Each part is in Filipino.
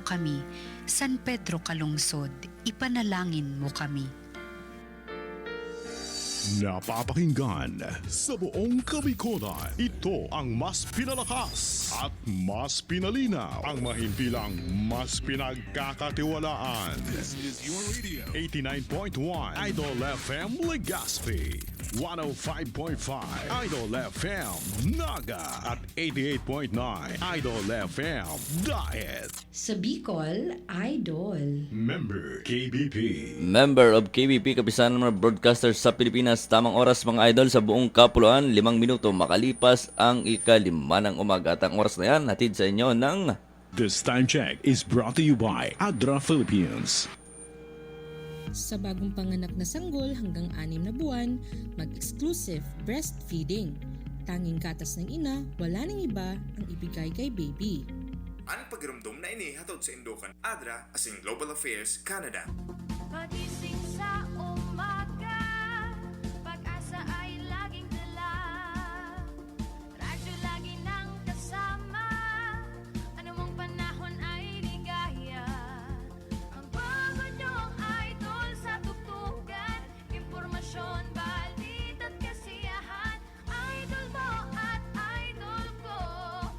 kami, San Pedro Calungsod, ipanalangin mo kami. Napapakinggan sa buong Kabikotan. Ito ang mas pinalakas at mas pinalinaw, ang mahimpilang mas pinagkakatiwalaan. This is your radio. 89.1 Idol FM Legazpi, 105.5 Idol FM Naga, at 88.9 Idol FM Daet. Sa Bicol, Idol. Member KBP. Member of KBP, kapisanan ng mga broadcasters sa Pilipinas. Tamang oras mga idol sa buong kapuluan, 5 minuto makalipas ang ika-5 ng umaga. At ang oras na yan, hatid sa inyo ng... This time check is brought to you by Adra Philippines. Sa bagong panganak na sanggol hanggang 6 na buwan, mag-exclusive breastfeeding. Tanging gatas ng ina, wala nang iba ang ibigay kay baby. Ang pagramdom na inihatod sa Indokan Adra asing Global Affairs Canada. Pagising sa umaga, pag-asa ay laging dala. Radyo lagi nang kasama, anumang panahon ay ligaya. Ang bago niyong idol sa tugtugan, impormasyon, balit at kasiyahan. Idol mo at idol ko.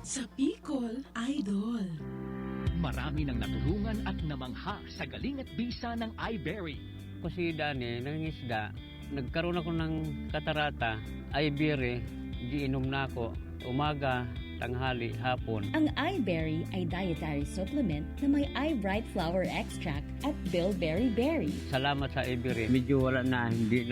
Sa Bicol, Idol. Marami nang natulungan at namangha sa galing at bisa ng iBerry. Kasi Dani, nangingisda, nagkaroon ako ng katarata, iBerry, giinom na ako, umaga, tanghali, hapon. Ang iBerry ay dietary supplement na may iBright Flower Extract at Bilberry Berry. Salamat sa iBerry. Medyo wala na, hindi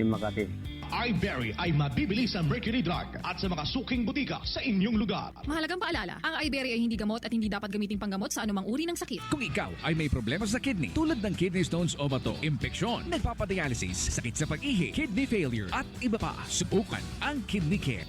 makati. iBerry ay mabibili sa Mercury Drug at sa mga suking butika sa inyong lugar. Mahalagang paalala, ang iBerry ay hindi gamot at hindi dapat gamitin panggamot sa anumang uri ng sakit. Kung ikaw ay may problema sa kidney, tulad ng kidney stones o bato, impeksyon, nagpapadialysis, sakit sa pag-ihi, kidney failure, at iba pa, subukan ang Kidney Care.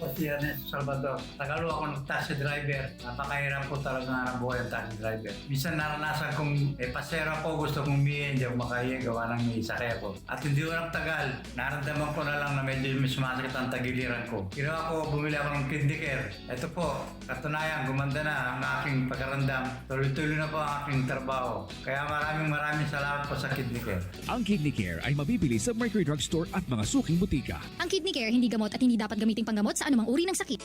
Salvador, tagalo ako ng taxi driver. Napakahirap po talaga ng buhay ang taxi driver. Minsan naranasan kong pasero po, gusto kong umihin, hindi ako makahiya, gawa ng may sakay ako. At hindi ko tagal, naramdaman ko na lang na medyo sumasakit ang tagiliran ko. Ginawa ko, bumili ako ng Kidney Care. Ito po, katunayan, gumanda na ang aking pagkarandam. Tuloy-tuloy na po ang aking trabaho. Kaya maraming salamat po sa Kidney Care. Ang Kidney Care ay mabibili sa Mercury Drug Store at mga suking butika. Ang Kidney Care hindi gamot at hindi dapat gamitin panggamot sa anumang uri ng sakit.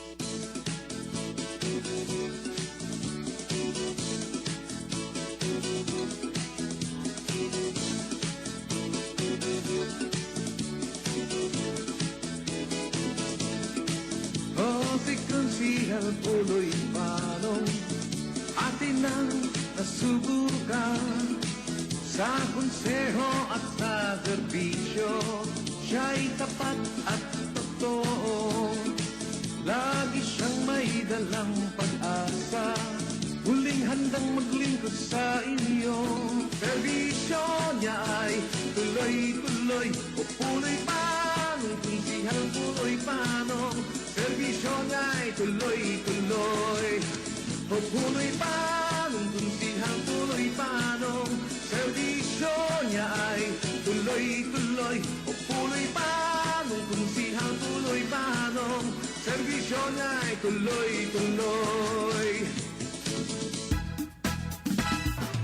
Al pulo'y palong atin ang nasubukan sa konseho at sa serbisyo. Siya'y tapat at totoo, lagi siyang may dalang pag-asa, huling handang maglingkod sa inyo. Serbisyo niya ay tuloy-tuloy o pulo'y palong, kunsihang pulo'y panong. Serbisyo niya'y tuloy-tuloy o pulo'y panong, kunsihang pulo'y panong. Serbisyo niya'y tuloy-tuloy o pulo'y panong, kunsihang pulo'y panong. Serbisyo niya'y tuloy-tuloy.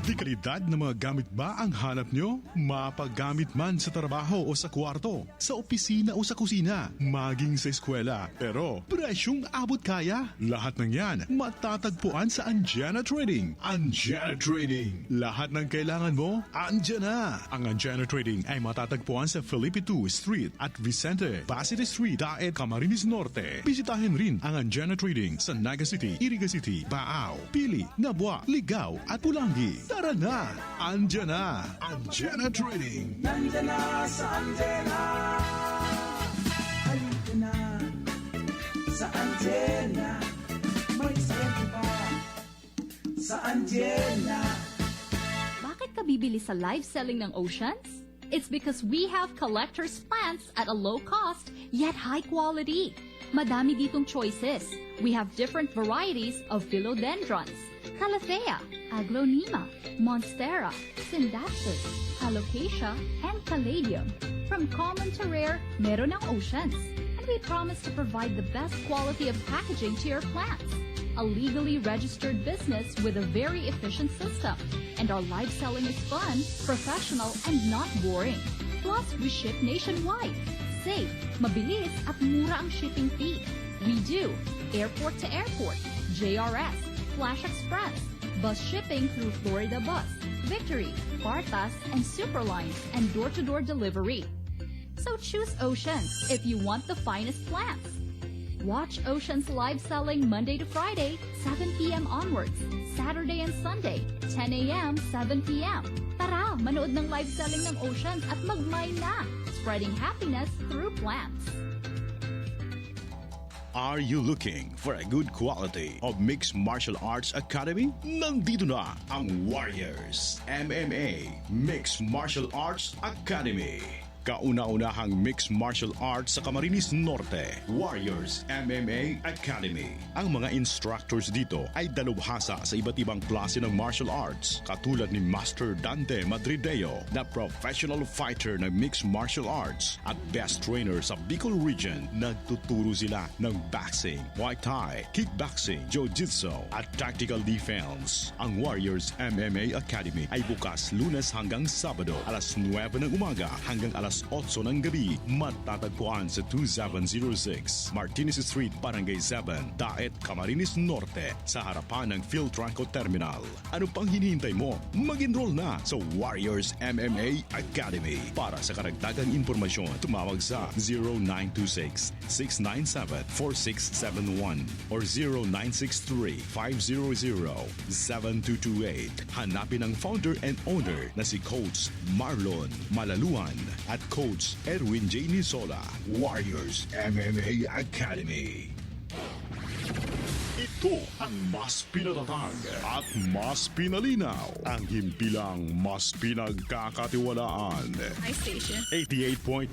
Di kalidad na mga gamit ba ang hanap nyo? Mapaggamit man sa trabaho o sa kwarto, sa opisina o sa kusina, maging sa eskwela. Pero presyong abot kaya? Lahat ng yan matatagpuan sa Anjana Trading. Anjana Trading. Lahat ng kailangan mo, andyan na. Ang Anjana Trading ay matatagpuan sa Felipe 2 Street at Vicente Basile Street, Daet, Camarines Norte. Bisitahin rin ang Anjana Trading sa Naga City, Iriga City, Baao, Pili, Nabua, Ligao at Pulangi. Tara na! Andyan na! Anjana Trading! Nandyan na sa Anjana! Halika na sa Anjana! May swerte pa sa Anjana! Bakit ka bibili sa live selling ng Oceans? It's because we have collector's plants at a low cost, yet high quality. Madami ditong choices. We have different varieties of philodendrons, Calathea, Aglonema, Monstera, Syndactis, Alocasia, and Caladium. From common to rare, meron ang Oceans. And we promise to provide the best quality of packaging to your plants. a legally registered business with a very efficient system. And our live selling is fun, professional, and not boring. Plus, we ship nationwide. Safe, mabilis, at mura ang shipping fee. We do airport to airport, JRS, Flash Express, bus shipping through Florida Bus, Victory, Bartas, and Superlines, and door-to-door delivery. So choose Oceans if you want the finest plans. Watch Oceans live selling Monday to Friday, 7 p.m. onwards, Saturday and Sunday, 10 a.m., 7 p.m. Tara, manood ng live selling ng Oceans at magmay na, spreading happiness through plants. Are you looking for a good quality of Mixed Martial Arts Academy? Nandito na ang Warriors MMA Mixed Martial Arts Academy. Kauna-unahang mixed martial arts sa Camarines Norte, Warriors MMA Academy. Ang mga instructors dito ay dalubhasa sa iba't ibang klase ng martial arts, katulad ni Master Dante Madrideo na professional fighter ng mixed martial arts at best trainer sa Bicol region. Nagtuturo sila ng boxing, Muay Thai, kickboxing, jiu-jitsu at tactical defense. Ang Warriors MMA Academy ay bukas Lunes hanggang Sabado, alas 9 ng umaga hanggang alas 8 ng gabi. Matatagpuan sa 2706 Martinez Street, Barangay 7, Daet, Camarines Norte, sa harapan ng Philtranco Terminal. Ano pang hinihintay mo? Mag-enroll na sa Warriors MMA Academy. Para sa karagdagang impormasyon, tumawag sa 0926-697-4671 or 0963-500-7228. Hanapin ang founder and owner na si Coach Marlon Malaluan at Coach Erwin J. Nisola. Warriors MMA Academy. Ito ang mas pinatatag at mas pinalinaw, ang himpilang mas pinagkakatiwalaan. High station. 88.9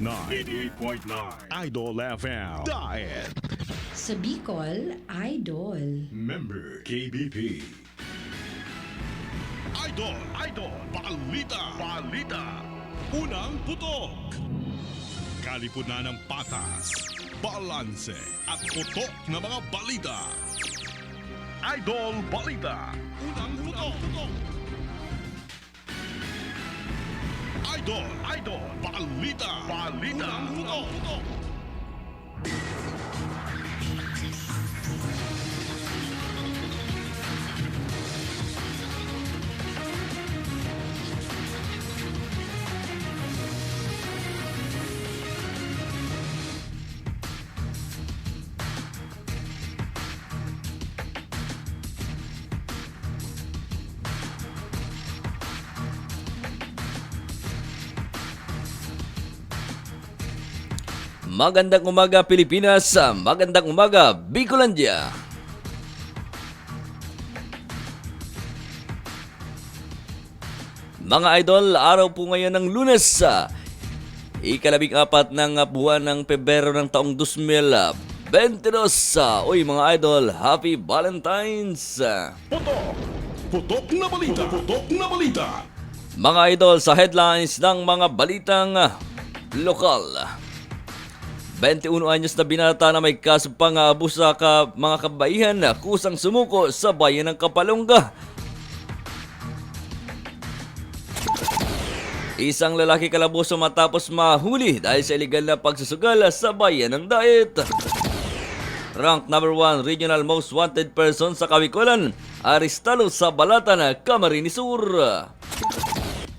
Idol FM Daet. Sa Bicol, Idol. Member KBP. Idol, balita. Unang putok. Kalipunan ng patas, balanse at putok na mga balita. Idol Balita. Unang putok. Idol Balita. Unang putok. Magandang umaga Pilipinas, magandang umaga Bicolandia. Mga idol, araw po ngayon ng Lunes, ikalabing-4 ng buwan ng Pebrero ng taong 2022. Uy mga idol, Happy Valentine's! Putok na balita. Mga idol, sa headlines ng mga balitang lokal. 21 anyos na binata na may kaso pang-aabuso sa mga kabaihan na kusang sumuko sa bayan ng Kapalongga. Isang lalaki kalabuso matapos mahuli dahil sa illegal na pagsusugal sa bayan ng Daet. Rank number 1 regional most wanted person sa Kawikulan, arestado sa Balatan, Camarines Sur.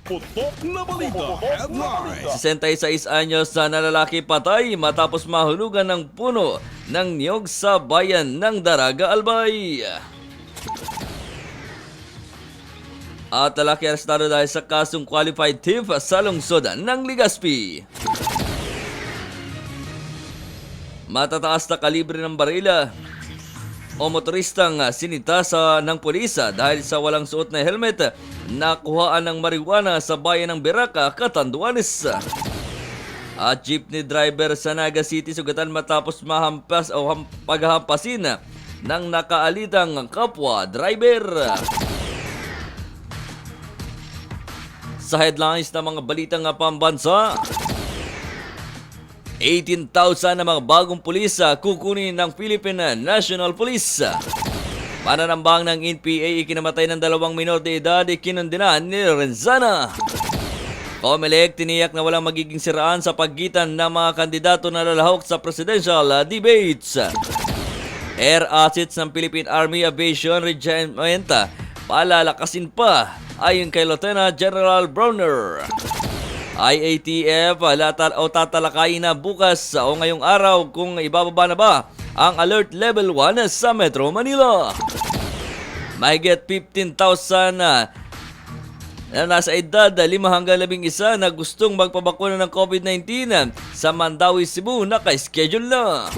Putok na balita. Headline. 66 anyos na lalaki patay matapos mahulugan ng puno ng niyog sa bayan ng Daraga, Albay. At lalaki arestado dahil sa kasong qualified thief sa lungsod ng Legazpi. Matataas na kalibre ng barila o motoristang sinita ng pulisa dahil sa walang suot na helmet, nakuhaan ng marijuana sa bayan ng Beraca, Catanduanes. At jeepney driver sa Naga City sugatan matapos mahampas o paghahampasin ng nakaalitang kapwa driver. Sa headlines ng mga balitang pambansa, 18,000 na mga bagong pulis kukunin ng Philippine National Police. Pananambang ng NPA, ikinamatay ng 2 minor de edad, ikinundinan ni Renzana. COMELEC tiniyak na walang magiging siraan sa pagitan ng mga kandidato na lalahok sa presidential debates. Air assets ng Philippine Army Aviation Regiment palalakasin pa ayon kay Lieutenant General Browner. IATF tatalakayin na bukas o ngayong araw kung ibababa na ba ang Alert Level 1 sa Metro Manila. Mahigit 15,000 na nasa edad 5 hanggang 11 na gustong magpabakuna ng COVID-19 sa Mandawi, Cebu naka-schedule na.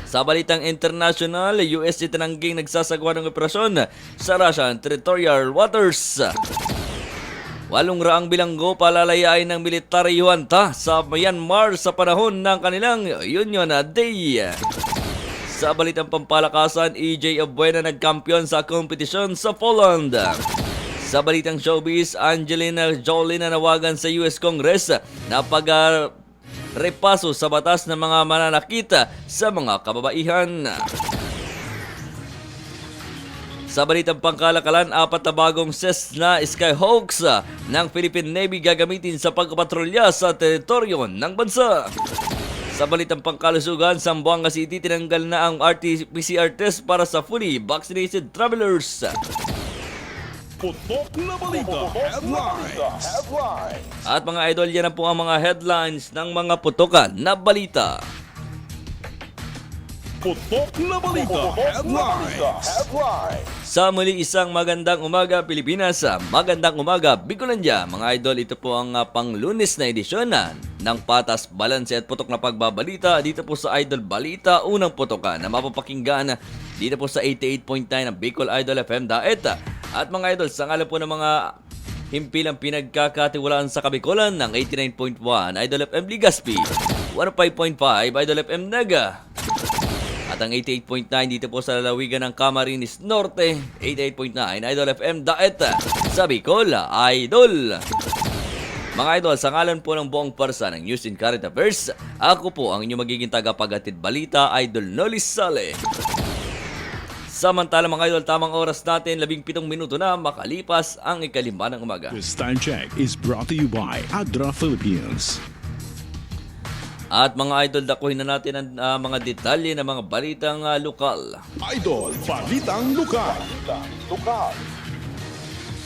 Sa balitang international, US itinangging nagsasagawa ng operasyon sa Russian territorial waters. 800 bilanggo palalayain ng military junta sa Myanmar sa panahon ng kanilang Union Day. Sa balitang pampalakasan, EJ Abuena nagkampiyon sa kompetisyon sa Poland. Sa balitang showbiz, Angelina Jolie nanawagan sa US Congress na pag-repaso sa batas ng mga mananakita sa mga kababaihan. Sa balitang pangkalakalan, 4 na bagong Cessna Skyhawks ng Philippine Navy gagamitin sa pagpatrolya sa teritoryo ng bansa. Sa balitang pangkalusugan, Zamboanga City tinanggal na ang RT-PCR test para sa fully vaccinated travelers. Putok na balita headlines. At mga idol, yan na po ang mga headlines ng mga putokan na balita. Putok na balita headlines. Sa muli isang magandang umaga Pilipinas, magandang umaga Bicolandia. Mga idol, ito po ang pang-Lunes na edisyon ng Patas, Balanse at Putok na Pagbabalita dito po sa Idol Balita, unang putokan na mapapakinggan dito po sa 88.9 ng Bicol Idol FM Daet. At mga idol, sa ngalan po ng mga himpilang pinagkakatiwalaan sa Kabikolan ng 89.1 Idol FM Ligaspi, 105.5 Idol FM Naga, at ang 88.9 dito po sa lalawigan ng Camarines Norte, 88.9 Idol FM Daet sa Bicol Idol. Mga idol, sa ngalan po ng buong parsa ng News and Current Affairs, ako po ang inyong magiging tagapaghatid balita, Idol Nolis Sale. Samantala mga idol, tamang oras natin, 17 minuto na makalipas ang 5 ng umaga. This time check is brought to you by Adra Philippines. At mga idol, dakuhin na natin ang mga detalye ng mga balitang lokal. Idol, balitang lokal.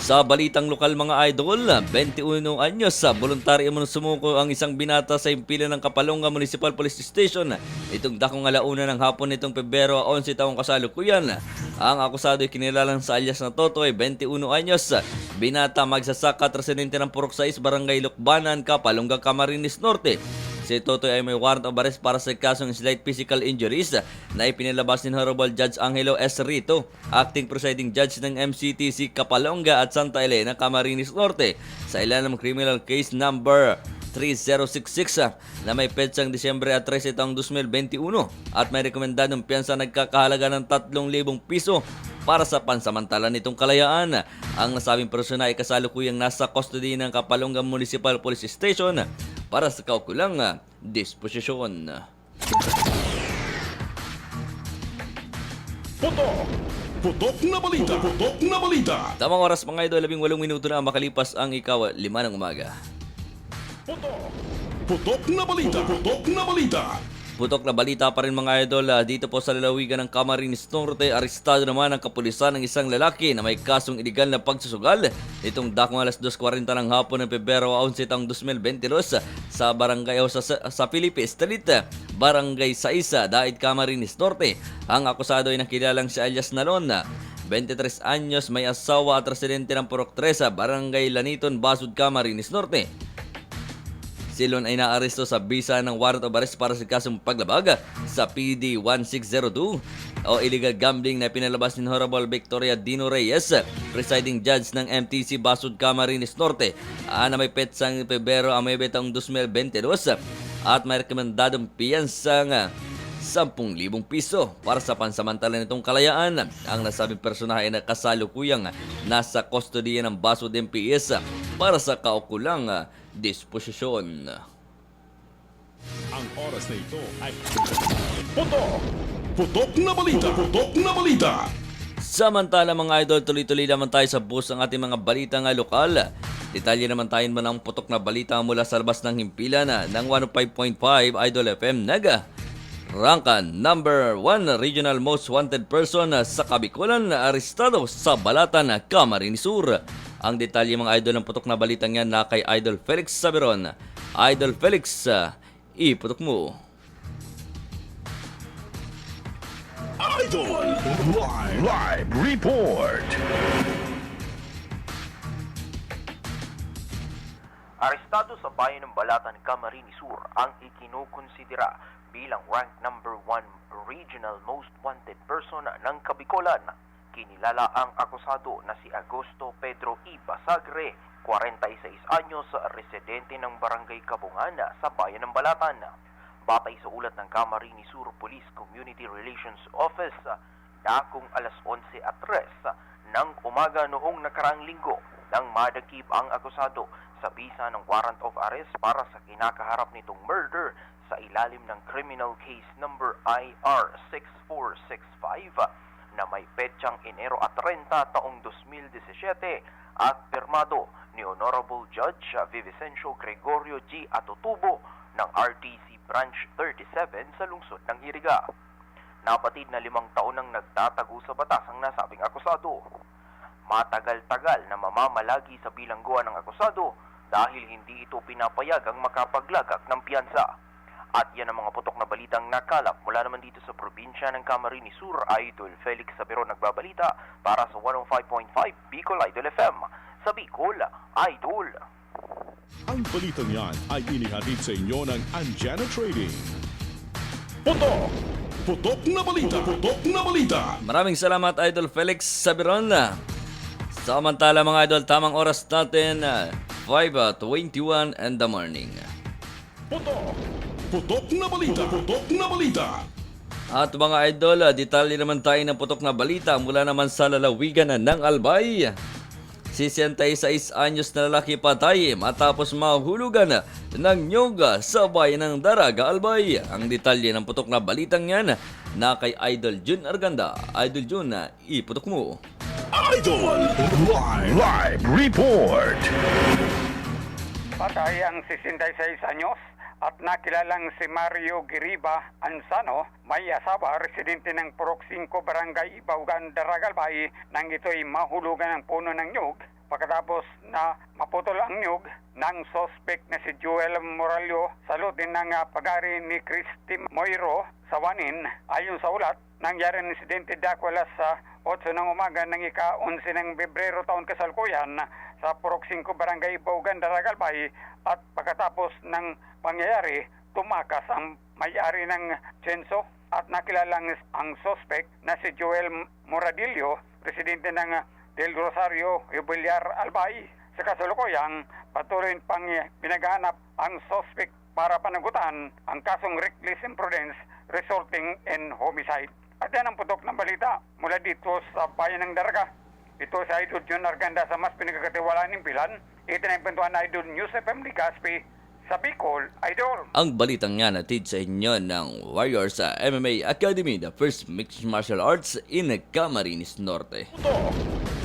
Sa balitang lokal mga idol, 21 anyos sa voluntaryo mo sumuko ang isang binata sa himpilan ng Kapalonga Municipal Police Station. Itong dakong alauna ng hapon nitong Pebrero, 11 taong kasalukuyan. Ang akusado ay kinilalang sa alias na Totoy, 21 anyos. Binata magsasaka, residente ng Purok 6, Barangay Lukbanan, Kapalonga, Camarines Norte. Si Totoy ay may warrant of arrest para sa kasong slight physical injuries na ipinilabas ni Honorable Judge Angelo S. Rito, acting presiding judge ng MCTC Kapalonga at Santa Elena, Camarines Norte, sa ilalim ng criminal case number 3066 na may petsang Disyembre 13 taong 2021 at may rekomendadong piyansa nagkakahalaga ng 3,000 piso para sa pansamantala nitong kalayaan. Ang nasabing persona ay kasalukuyang nasa custody ng Kapalonga Municipal Police Station para sa kaukulang disposisyon. Putok na balita. Putok na balita. Tamang oras mga idol, 18 minuto na makalipas ang 5 ng umaga. Putok na balita. Putok na balita. Putok na balita pa rin mga idol, dito po sa lalawigan ng Camarines Norte, arestado naman ang kapulisan ng isang lalaki na may kasong iligal na pagsusugal. Itong dakong alas 2:40 ng hapon ng Pebrero 11 taong 2022 sa barangay o sa Filipe Street, Barangay Saisa, Daet, Camarines Norte. Ang akusado ay nakilalang si alias Nalon, 23 anyos, may asawa at residente ng Purok 3, Barangay Laniton, Basud, Camarines Norte. Silon ay naaresto sa bisa ng warrant of arrest para sa kasong paglabag sa PD 1602 o illegal gambling na pinalabas ni Honorable Victoria Dino Reyes, presiding judge ng MTC Basud, Camarines Norte, na may petsang Pebrero 9 taong 2022 at may rekomendadong piyansang 10,000 piso para sa pansamantala nitong kalayaan. Ang nasabing personahe ay nakasalukuyang nasa kustodiya ng Basud MPS para sa kaukulang disposisyon. Ang oras na ito ay Putok na balita. Putok na balita. Samantala mga idol, tuloy-tuloy naman tayo sa bus ng ating mga balita nga lokal. Detalye naman tayo ng putok na balita mula sa labas ng himpilan ng 105.5 Idol FM Naga. Rangkan number 1 regional most wanted person sa Kabikulan na arestado sa Balatan, Camarines Sur. Ang detalye mga idol ng putok na balitang yan na kay Idol Felix Saberon. Idol Felix, iputok mo. Idol Live Report. Arestado sa bayan ng Balatan, Camarines Sur ang ikinukonsidera bilang rank number 1 regional most wanted person ng Kabikulan. Kinilala ang akusado na si Augusto Pedro E. Basagre, 46 anyos, residente ng Barangay Kabungan sa bayan ng Balatan. Batay sa ulat ng Camarines Sur Police Community Relations Office, dakong alas 11:03 ng umaga noong nakaraang linggo nang madakip ang akusado sa bisa ng warrant of arrest para sa kinakaharap nitong murder sa ilalim ng criminal case number IR 6465 na may petsang Enero 30 taong 2017 at pirmado ni Honorable Judge Vivicencio Gregorio G. Atutubo ng RTC Branch 37 sa lungsod ng Iriga. Napatid na 5 taon nang nagtatago sa batas ang nasabing akusado. Matagal-tagal na mamamalagi sa bilangguan ng akusado dahil hindi ito pinapayag ang makapaglagak ng piyansa. At yan ang mga putok na balitang nakalap mula naman dito sa probinsya ng Camarines Sur. Idol Felix Saberon nagbabalita para sa 105.5 Bicol Idol FM. Sa Bicol, Idol. Ang balitang yan ay inihatid sa inyo ng Anjana Trading. Putok na balita! Putok na balita! Maraming salamat Idol Felix Saberon. Samantala mga idol, tamang oras natin 5:21 in the morning. Putok na balita! Putok na balita! At mga idol, detalye naman tayo ng putok na balita mula naman sa lalawigan ng Albay. 66 anyos na lalaki patay matapos mahulugan ng nyog sa bayan ng Daraga, Albay. Ang detalye ng putok na balitang yan na kay Idol Jun Arganda. Idol Jun, iputok mo. Idol Live Report. Patay ang 66 anyos at nakilalang si Mario Giriba Ansano, may asawa, residente ng Purok 5, Barangay Ibaugan, Daragalbay, nang ito'y mahulugan ng puno ng nyug. Pagkatapos na maputol ang nyug ng sospek na si Joel Moralio sa lote ng pag-ari ni Christy Moiro sa Wanin. Ayon sa ulat, nangyari ang insidente dakwalas sa 8 ng umaga ng ika-11 ng Pebrero taon kasalukuyan sa Purok 5, Barangay Ibaugan, Daragalbay, at pagkatapos ng pangyayari, tumakas ang may-ari ng tsenso at nakilalang ang sospek na si Joel Moradillo, residente ng Del Rosario, Jubilar, Albay. Sa kasalukuyan, patuloy pang pinaghanap ang sospek para panagutan ang kasong reckless imprudence resulting in homicide. At yan ang putok ng balita mula dito sa bayan ng Daraga. Ito sa Idol Jun Arganda sa mas pinagkakatiwalaan ng Pilan. 89.1 Idol News FM Legazpi sa Bicol, Idol. Ang balitang yan natid sa inyo ng Warriors sa MMA Academy, the first mixed martial arts in Camarines Norte.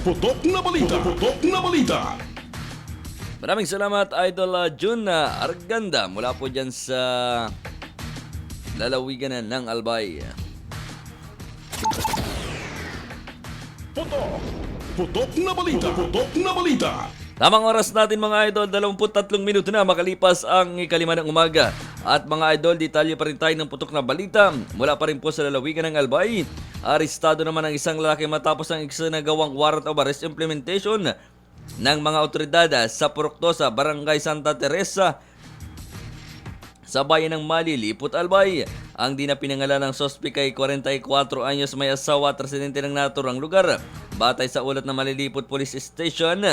Putok na balita! Putok na balita! Maraming salamat Idol Jun Arganda mula po dyan sa lalawigan ng Albay. Putok na balita! Putok na balita! Tamang oras natin mga idol, 23 minuto na makalipas ang ikalima ng umaga. At mga idol, detalye pa rin tayo ng putok na balita mula pa rin po sa lalawigan ng Albay. Arestado naman ang isang lalaki matapos ang isinagawang warrant of arrest implementation ng mga otoridad sa Purok 2 sa Barangay Santa Teresa sa bayan ng Mali, Lipot, Albay. Ang di na pinangalan ng sospek ay 44 anyos, may asawa at residente ng naturang lugar. Batay sa ulat ng Malilipot Police Station,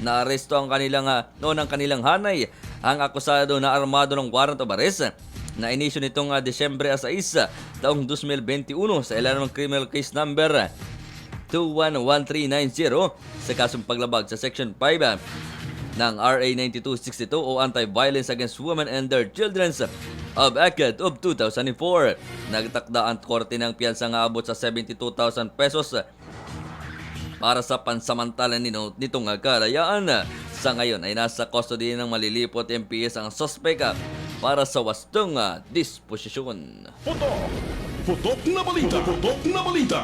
naaresto ang kanilang hanay ang akusado na armado ng warrant of arrest na inisyu nitong Desyembre 6 taong 2021 sa ilalim ng criminal case number 211390 sa kasong paglabag sa Section 5 ng RA 9262 o Anti-Violence Against Women and Their Children of Act of 2004. Nagtakda ang korte ng piyansa nga abot sa 72,000 pesos para sa pansamantala nitong kalayaan. Sa ngayon ay nasa custody ng malilipot MPS ang suspect para sa wastong disposisyon. Putok na balita! Putok na balita!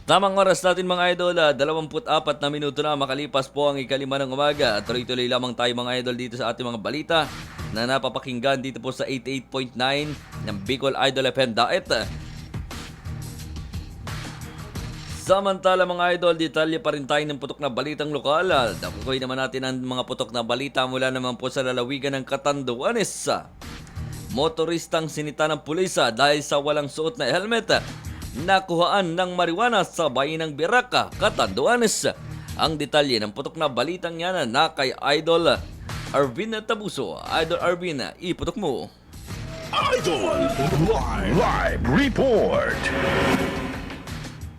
Tamang oras natin mga idol, 24 na minuto na makalipas po ang ikalima ng umaga. Tuloy-tuloy lamang tayo mga idol dito sa ating mga balita na napapakinggan dito po sa 88.9 ng Bicol Idol FM Daet. Samantala mga idol, detalye pa rin tayo ng putok na balitang lokal. Dakukoy naman natin ang mga putok na balita mula naman po sa lalawigan ng Catanduanes. Motoristang sinita ng pulisa dahil sa walang suot na helmet. Nakuhaan ng marijuana sa bayan ng Biraca, Catanduanes. Ang detalye ng putok na balitang yan na kay Idol Arvin Tabuso. Idol Arvin, iputok mo. Idol Live Report.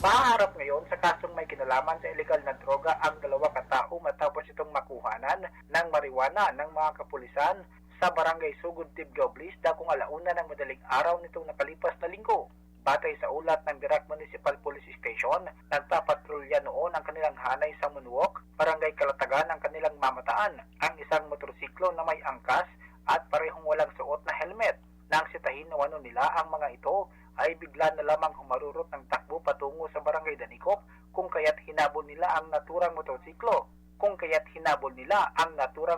Mahaharap ngayon sa kasong may kinalaman sa illegal na droga ang 2 katao matapos itong makuhanan ng marijuana ng mga kapulisan sa barangay Sugod, Tibgao, Bliss, dakong 1:00 ng madaling araw nitong nakalipas na linggo. Batay sa ulat ng Birac Municipal Police Station, nagpapatrolya noon ang kanilang hanay sa Munwok, barangay Kalatagan ang kanilang mamataan, ang isang motorsiklo na may angkas at parehong walang suot na helmet. Nang sitahin na wano nila ang mga ito, ay bigla na lamang humarurot ng takbo patungo sa barangay Danicop kung kaya't hinabol nila ang naturang motorsiklo.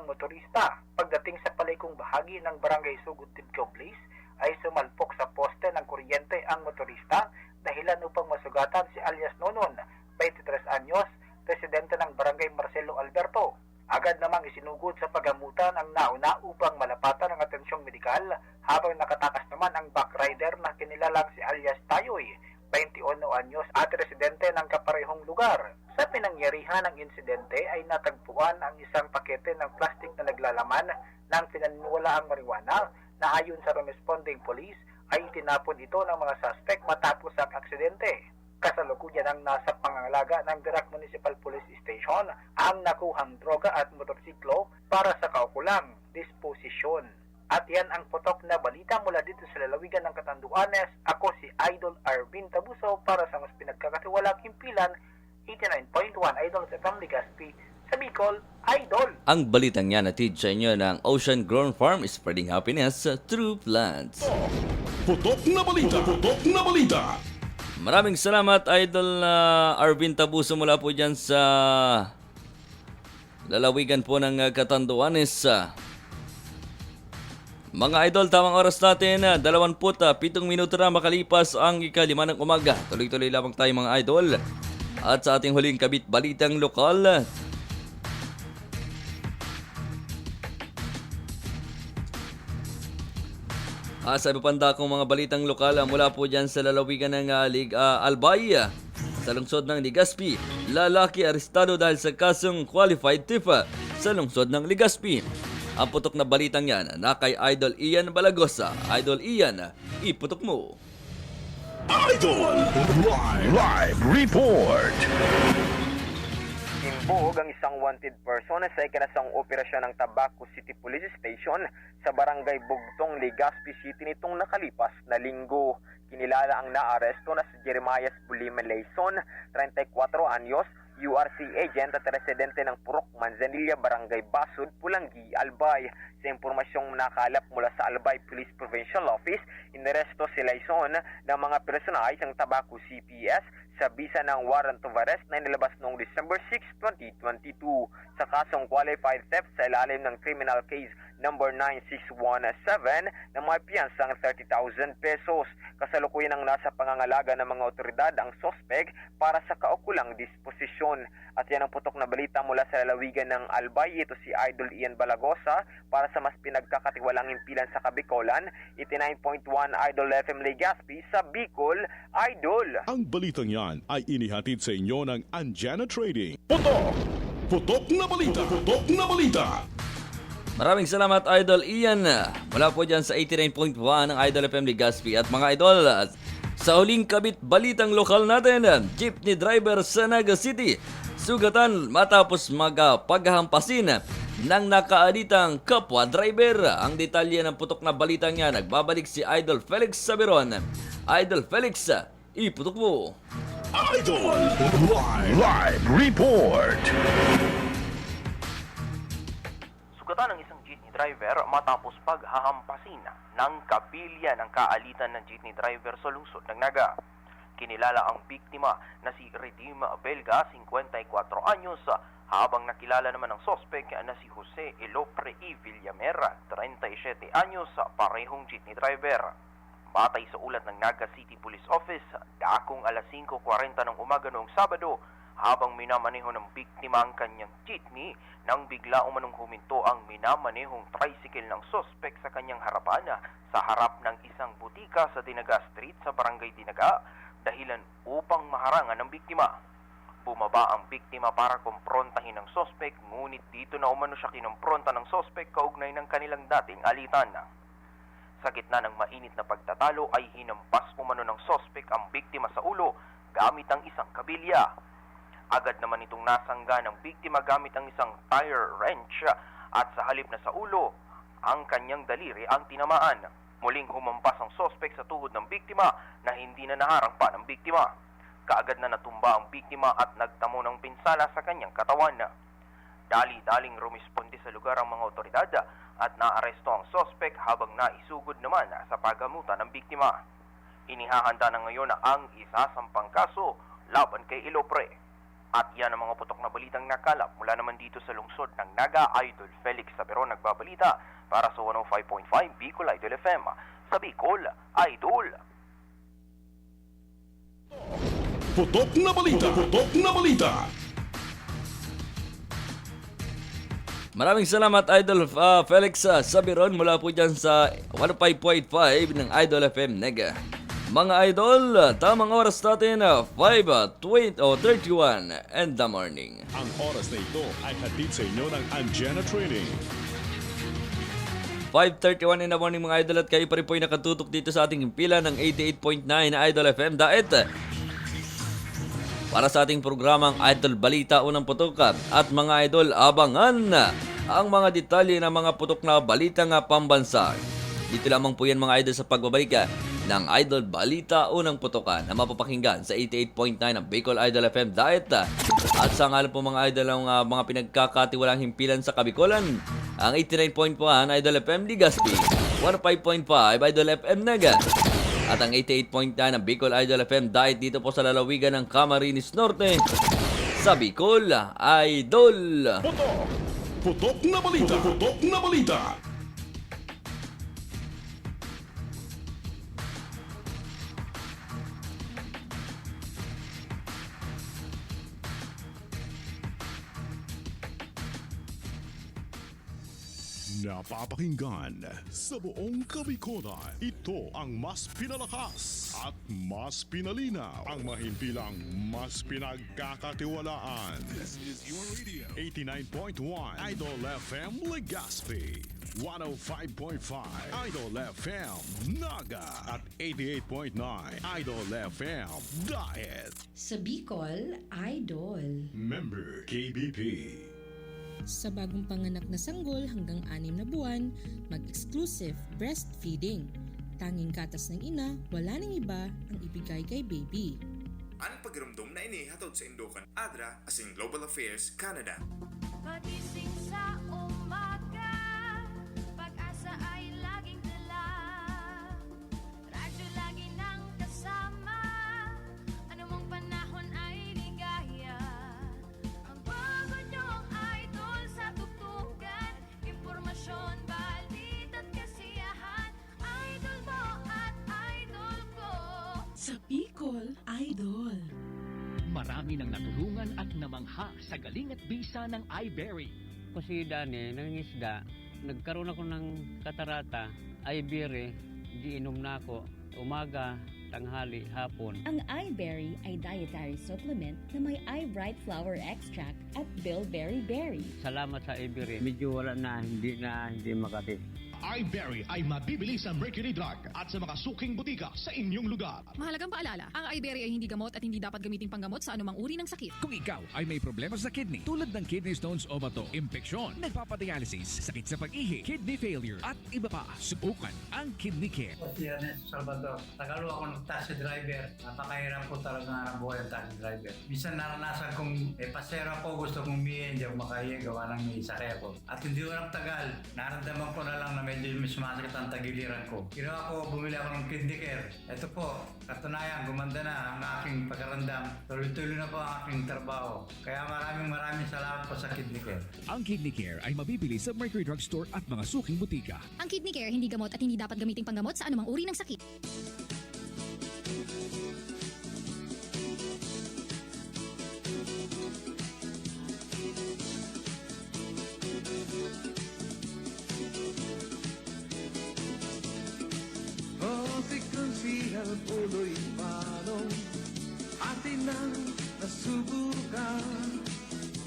Motorista. Pagdating sa palikong bahagi ng barangay Sugod, Tibgao, Bliss, ay sumalpok sa poste ng kuryente ang motorista dahilan upang masugatan si alias Nonon, 23 anyos, residente ng barangay Marcelo Alberto. Agad namang isinugod sa pagamutan ang nauna upang malapatan ng atensyong medikal habang nakatakas naman ang backrider na kinilalang si alias Tayoy, 21 anyos at residente ng kaparehong lugar. Sa pinangyarihan ng insidente ay natagpuan ang isang pakete ng plastik na naglalaman ng pinaniniwalaang marijuana na ayon sa responding police ay tinapon ito ng mga suspect matapos ang aksidente. Kasalukuyan ang nasa pangangalaga ng Birac Municipal Police Station ang nakuhang droga at motorsiklo para sa kaukulang disposisyon. At yan ang putok na balita mula dito sa lalawigan ng Catanduanes. Ako si Idol Arvin Tabuso para sa mas pinagkakatiwalang himpilan 89.1 Idol sa Legazpi sa Bicol Idol. Ang balitang yan natid sa inyo ng Ocean Grown Farm, spreading happiness through plants. Putok na balita! Putok na balita! Maraming salamat Idol Arvin Tabuso mula po dyan sa lalawigan po ng Catanduanes. Mga idol, tamang oras natin, 27 minuto na makalipas ang ikalima ng umaga. Tuloy-tuloy lamang tayo mga idol. At sa ating huling kabit balitang lokal, sa iba pang dakong mga balitang lokal mula po dyan sa lalawigan ng Albay, sa lungsod ng Legazpi. Lalaki arestado dahil sa kasong qualified thief sa lungsod ng Legazpi. Ang putok na balitang yan na kay Idol Ian Balagosa. Idol Ian, iputok mo. Idol Live Report. Imbuhog ang isang wanted person sa ikinasang operasyon ng Tabaco City Police Station sa barangay Bugtong, Legazpi City nitong nakalipas na linggo. Kinilala ang naaresto na si Jeremias Bulima Layson, 34 anyos, URC agent at residente ng Purok Manzanilla, Barangay Basud, Pulangi, Albay. Sa impormasyong nakalap mula sa Albay Police Provincial Office, inaresto si Layson ng mga personahe ng Tabaco CPS sa bisa ng warrant of arrest na inilabas noong December 6, 2022 sa kasong qualified theft sa ilalim ng criminal case number 9617 na may piyansang 30,000 pesos. Kasalukuyan ang nasa pangangalaga ng mga otoridad ang suspect para sa kaukulang disposisyon. At yan ang putok na balita mula sa lalawigan ng Albay. Ito si Idol Ian Balagosa para sa mas pinagkakatiwalang himpilan sa Kabikolan. 89.1 Idol FM Legazpi sa Bicol Idol. Ang balitang yan ay inihatid sa inyo ng Anjana Trading. Putok na balita! Putok na balita! Maraming salamat Idol Ian mula po dyan sa 89.1 ng Idol FM Legazpi. At mga idol, sa huling kabit balitang lokal natin, jeepney driver sa Naga City sugatan matapos paghahampasin ng nakaaditang kapwa driver. Ang detalye ng putok na balitang yan, nagbabalik si Idol Felix Saberon. Idol Felix, Iputok mo! Idol Live Report. Sugatan ng isang jeepney driver matapos paghahampasin ng kabilya ng kaalitan ng jeepney driver sa lungsod ng Naga. Kinilala ang biktima na si Redim Belga, 54 anyos, habang nakilala naman ang sospek na si Jose Elopre E. Villamera, 37 anyos, parehong jeepney driver. Batay sa ulat ng Naga City Police Office, dakong alas 5:40 ng umaga noong Sabado, habang minamaneho ng biktima ang kanyang jeepney nang bigla umanong huminto ang minamanehong tricycle ng sospek sa kanyang harapan sa harap ng isang butika sa Dinaga Street sa Barangay Dinaga, dahilan upang maharangan ng biktima. Bumaba ang biktima para kumprontahin ng sospek, ngunit dito na umano siya kinumpronta ng sospek kaugnay ng kanilang dating alitan. Sa gitna ng mainit na pagtatalo ay hinampas umano ng sospek ang biktima sa ulo gamit ang isang kabilya. Agad naman itong nasangga ng biktima gamit ang isang tire wrench at sa halip na sa ulo, ang kanyang daliri ang tinamaan. Muling humampas ang sospek sa tuhod ng biktima na hindi na naharang pa ng biktima. Kaagad na natumba ang biktima at nagtamo ng pinsala sa kanyang katawan. Dali-daling rumisponde sa lugar ang mga otoridad at naaresto ang sospek habang naisugod naman sa paggamutan ng biktima. Inihahanda na ngayon ang isasampang kaso laban kay Elopre. At yan ang mga putok na balitang nakalap mula naman dito sa lungsod ng Naga. Idol Felix Saberon nagbabalita para sa 105.5 Bicol Idol FM. Sa Bicol, Idol. Putok na balita. Putok na balita. Maraming salamat Idol Felix Saberon mula po dyan sa 105.5 ng Idol FM Naga. Mga idol, tamang oras natin 5:31 in the morning. Ang oras na ito ay hatid sa inyo ng Anjana Trading. 5:31 in the morning mga idol, at kayo pa rin po ay nakatutok dito sa ating pila ng 88.9 na Idol FM Daet. Para sa ating programang Idol Balita Unang Putok, at mga idol, abangan ang mga detalye ng mga putok na balita nga pambansa. Dito lamang po yan mga idol sa pagbabalik ng Idol Balita Unang Putokan na mapapakinggan sa 88.9 ng Bicol Idol FM Diet. At sa ngalan po mga idol ang mga pinagkakatiwalang himpilan sa Kabikolan, ang 89.1 Idol FM Legazpi, 105.5 Idol FM Naga, at ang 88.9 ng Bicol Idol FM Diet dito po sa lalawigan ng Camarines Norte sa Bicol Idol. Putok na balita. Putok na balita. Napapakinggan sa buong Kabikolan. Ito ang mas pinalakas at mas pinalinaw, ang mahimpilang mas pinagkakatiwalaan. This is your radio. 89.1 Idol FM Legazpi, 105.5 Idol FM Naga, at 88.9 Idol FM Diet. Sa Bicol, Idol. Member KBP. Sa bagong panganak na sanggol hanggang 6 na buwan, mag-exclusive breastfeeding. Tanging gatas ng ina, wala nang iba ang ibigay kay baby. Ang pagramdom na inihatod sa Indokan Adra asing Global Affairs Canada. Pagising sa umaga, pag-asa ay laging dala. Radyo lagi nang kasama, anumang panahon ay ligaya. Ang bago niyong idol sa tugtugan, impormasyon, balita't kasiyahan. Idol mo at idol ko. Sa Bicol, Idol. Marami nang natulungan at namangha sa galing at bisa ng iBerry. Ako si Dani, nangingisda. Nagkaroon ako ng katarata, iBerry, giinom na ako. Umaga, tanghali, hapon. Ang iBerry ay dietary supplement na may iBright flower extract at bilberry berry. Salamat sa iBerry. Medyo wala na, hindi makati. iBerry ay mabibili sa Mercury Drug at sa mga suking butika sa inyong lugar. Mahalagang paalala, ang iBerry ay hindi gamot at hindi dapat gamiting panggamot sa anumang uri ng sakit. Kung ikaw ay may problema sa kidney tulad ng kidney stones o bato, impeksyon, nagpapadialysis, sakit sa pag-ihi, kidney failure at iba pa, subukan ang Kidney Care. Si Ernest Salvador, Tagalog ako ng taxi driver. Napakahirap po talaga ng buhay ng taxi driver. Minsan naranasan kong pasero po, gusto kong umihin, hindi ako makahiya, gawa ng may sakay ako. At hindi ko lang tagal, naramdaman ko na lang na medyo sumasakit ang tagiliran ko. Ginawa ko, bumili ako ng Kidney Care. Ito po, katunayan, gumanda na ang aking pagkarandam. Tuloy-tuloy na po ang aking trabaho. Kaya maraming salamat po sa Kidney Care. Ang Kidney Care ay mabibili sa Mercury Drug Store at mga suking butika. Ang Kidney Care hindi gamot at hindi dapat gamiting panggamot sa anumang uri ng sakit. Muntik ng sihal, puloy palong atin ang nasubukan.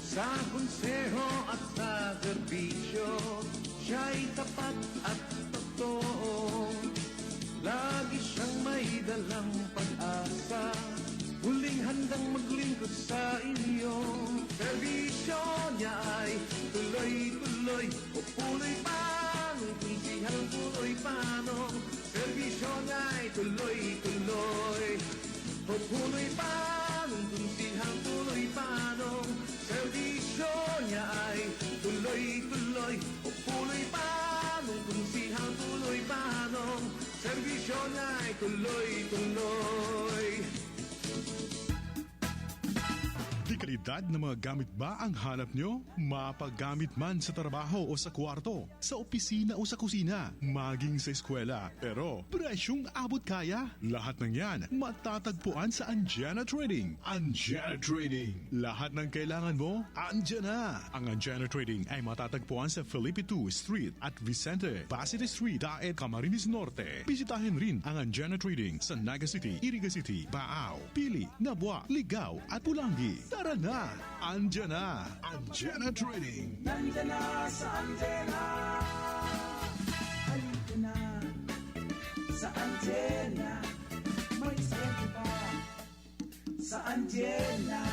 Sa konseho at sa serbisyo, siya'y tapat at totoo. Lagi siyang may dalang pag-asa, huling handang maglingkod sa inyo. Serbisyo niya ay tuloy-tuloy, o puloy panong, kung sihal puloy panong. Serbisyo niya ay tuloy-tuloy, o puloy panong, kung sihal puloy panong. Serbisyo niya ay tuloy-tuloy, o puloy panong, kung sihal puloy panong. Serbisyo niya ay tuloy-tuloy. Di kalidad na mga gamit ba ang hanap nyo? Mapagamit man sa trabaho o sa kwarto, sa opisina o sa kusina, maging sa eskwela. Pero presyong abot kaya? Lahat ng yan matatagpuan sa Anjana Trading. Anjana Trading. Lahat ng kailangan mo, andyan na. Ang Anjana Trading ay matatagpuan sa Felipe 2 Street at Vicente Basile Street, Daet, Camarines Norte. Bisitahin rin ang Anjana Trading sa Naga City, Iriga City, Baao, Pili, Nabua, Ligao at Pulangi. Tara na! Andyan na! Anjana Trading! Nandyan na sa antena. Halika na sa antena. May swerte pa sa antena.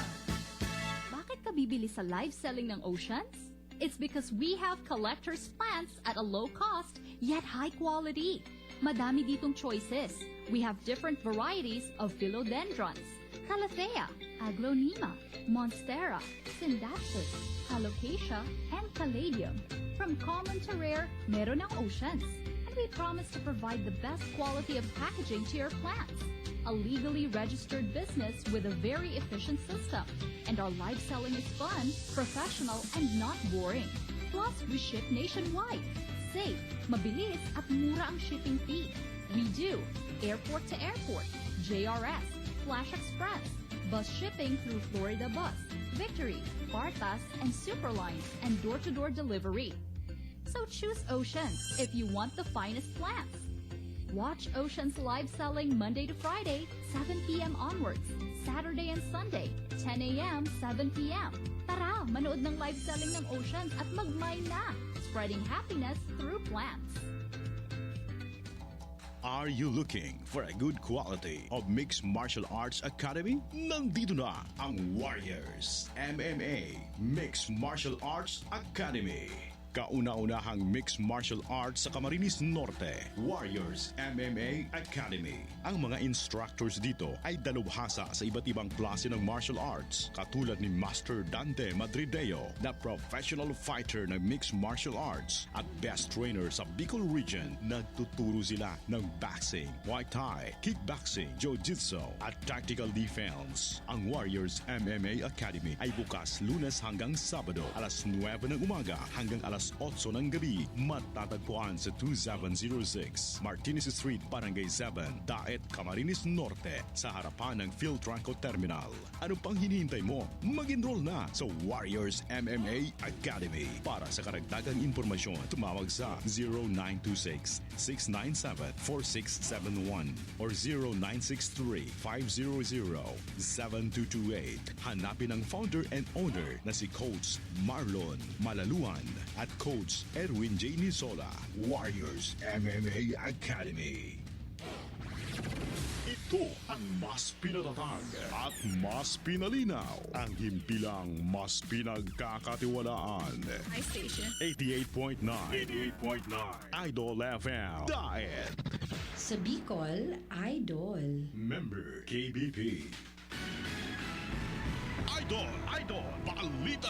Bakit ka bibili sa live selling ng Oceans? It's because we have collector's plants at a low cost, yet high quality. Madami ditong choices. We have different varieties of philodendrons, Calathea, Aglonema, Monstera, Syndactis, Alocasia, and Caladium. From common to rare, meron ang Oceans. And we promise to provide the best quality of packaging to your plants. A legally registered business with a very efficient system. And our live selling is fun, professional, and not boring. Plus, we ship nationwide. Safe, mabilis, at mura ang shipping fee. We do airport to airport, JRS, Flash Express, bus shipping through Florida Bus, Victory, Bartas, and Superlines, and door-to-door delivery. So choose Oceans if you want the finest plants. Watch Oceans live selling Monday to Friday, 7 p.m. onwards, Saturday and Sunday, 10 a.m., 7 p.m. Tara, manood ng live selling ng Oceans at mag-mine na, spreading happiness through plants. Are you looking for a good quality of Mixed Martial Arts Academy? Nandito na ang Warriors MMA Mixed Martial Arts Academy. Kauna-unahang mixed martial arts sa Camarines Norte, Warriors MMA Academy. Ang mga instructors dito ay dalubhasa sa iba't ibang klase ng martial arts, katulad ni Master Dante Madrideo, na professional fighter ng mixed martial arts at best trainer sa Bicol region. Nagtuturo sila ng boxing, Muay Thai, kickboxing, jiu-jitsu at tactical defense. Ang Warriors MMA Academy ay bukas Lunes hanggang Sabado, alas 9 ng umaga hanggang alas 8 ng gabi. Matatagpuan sa 2706 Martinez Street, Barangay 7, Daet, Camarines Norte, sa harapan ng Philtranco Terminal. Ano pang hinihintay mo? Mag-enroll na sa Warriors MMA Academy. Para sa karagdagang impormasyon, tumawag sa 0926-697-4671 or 0963-500-7228. Hanapin ang founder and owner na si Coach Marlon Malaluan at Coach Erwin J. Nisola, Warriors MMA Academy. Ito ang mas pinatatag at mas pinalinaw, ang himpilang mas pinagkakatiwalaan. iStation. 88.9 Idol FM Diet Sa Bicol, Idol. Member KBP. Idol, balita.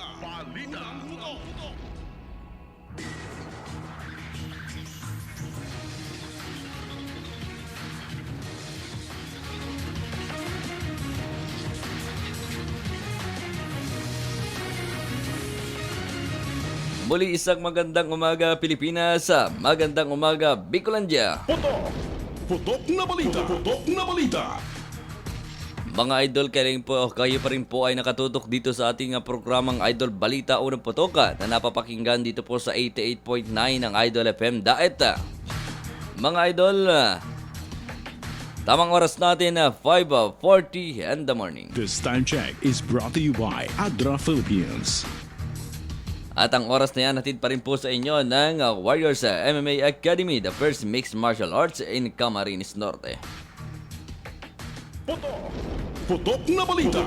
Muli isang magandang umaga Pilipinas, magandang umaga Bicolandia. Putok na balita. Mga idol, kayo pa rin po ay nakatutok dito sa ating programang Idol Balita Unang Putok na napapakinggan dito po sa 88.9 ng Idol FM Diet. Mga idol, tamang oras natin 5:40 in the morning. This time check is brought to you by Adra Philippines. At ang oras na yan, hatid pa rin po sa inyo ng Warriors MMA Academy, the first mixed martial arts in Camarines Norte. Putok na balita.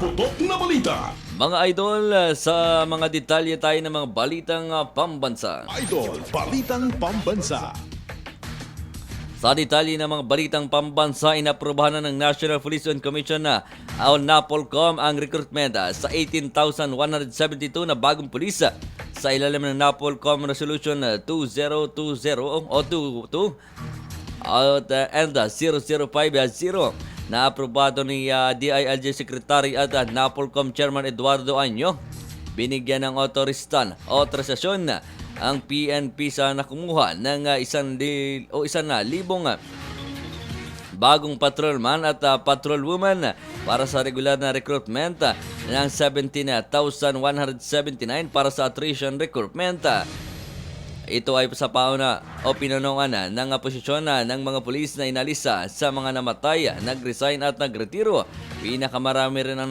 Mga idol, sa mga detalye tayo ng mga balitang pambansa. Idol, balitang pambansa. Sa detalye ng mga balitang pambansa, inaprubahan na ng National Police Commission o NAPOLCOM ang recruitment sa 18,172 na bagong pulis sa ilalim ng NAPOLCOM Resolution 2020 o 22 and 0050 na aprobado ni DILG Secretary at NAPOLCOM Chairman Eduardo Año. Binigyan ng otorisasyon ang PNP sa nakumuha ng 1,000 bagong patrolman at patrolwoman para sa regular na recruitment ng 17,179 para sa attrition recruitment. Ito ay sa pauna o pinanungan ng posisyon ng mga pulis na inalisa sa mga namatay, nag-resign at nagretiro. Pinakamarami rin ang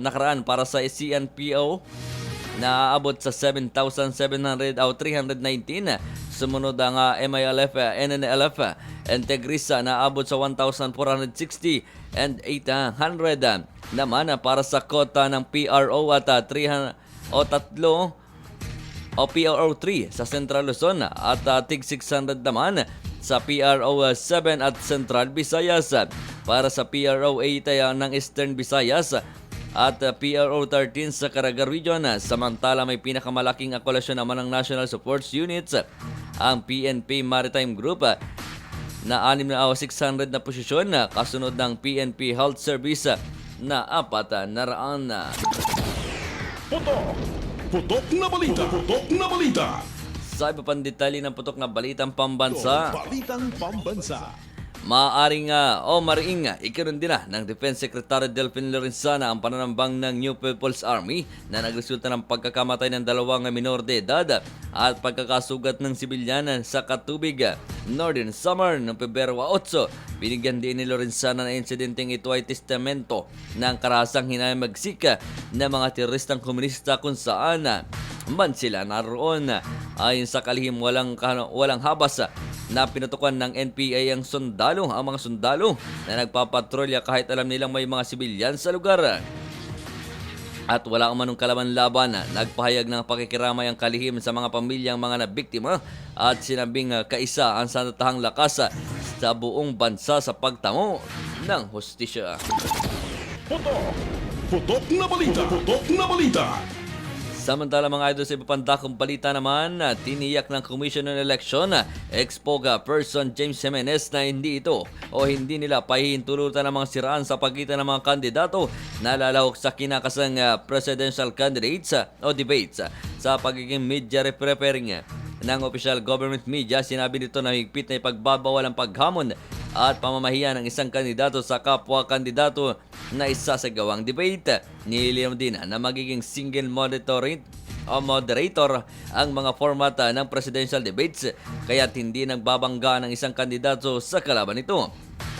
nakaraan para sa CNPO na aabot sa 7,700 o 319. Sumunod ang MILF, NNLF, Integrisa na abot sa 1,460 and 800 naman para sa kota ng PRO at 3 o PRO 3 sa Central Luzon at tig 600 naman sa PRO 7 at Central Visayas. Para sa PRO 8 ng Eastern Visayas at PRO 13 sa Caraga Region. Samantala may pinakamalaking akolasyon naman ng National Support Units, ang PNP Maritime Group na 600 na posisyon, kasunod ng PNP Health Service na 400. Putok na balita. Sa iba pang detalye ng putok na balitang pambansa, Balitang pambansa. maring ikinundina ng Defense Secretary Delfin Lorenzana ang pananambang ng New People's Army na nagresulta ng pagkakamatay ng 2 minor de edad at pagkakasugat ng sibilyan sa Katubig, Northern Samar noong Pebrero 8. Binigyan din ni Lorenzana na insidenteng ito ay testamento ng karahasang hinamagsika ng mga teroristang komunista kung saan man sila naroon. Ayon sa kalihim, walang habas na pinutukan ng NPA ang mga sundalo na nagpapatrolya kahit alam nilang may mga sibilyan sa lugar. At wala umanong kalaban-laban. Nagpahayag ng pakikiramay ang kalihim sa mga pamilyang mga nabiktima at sinabing kaisa ang sandatahang lakas sa buong bansa sa pagtamo ng hustisya. Putok na balita. Samantala mga idol, sa iba pang dakong balita naman, tiniyak ng Commission on Election, ex-POGA person James Jimenez na hindi nila pahihintulutan ng mga siraan sa pagitan ng mga kandidato na lalahok sa kinakasang presidential candidates o debates. Sa pagiging media preparing ng official government media, sinabi nito na higpit na ipagbabawal ang paghamon at pamamahiya ng isang kandidato sa kapwa-kandidato na isasagawang debate. Nililinaw din na magiging single moderator ang mga format ng presidential debates, kaya't hindi nagbabangga ng isang kandidato sa kalaban nito.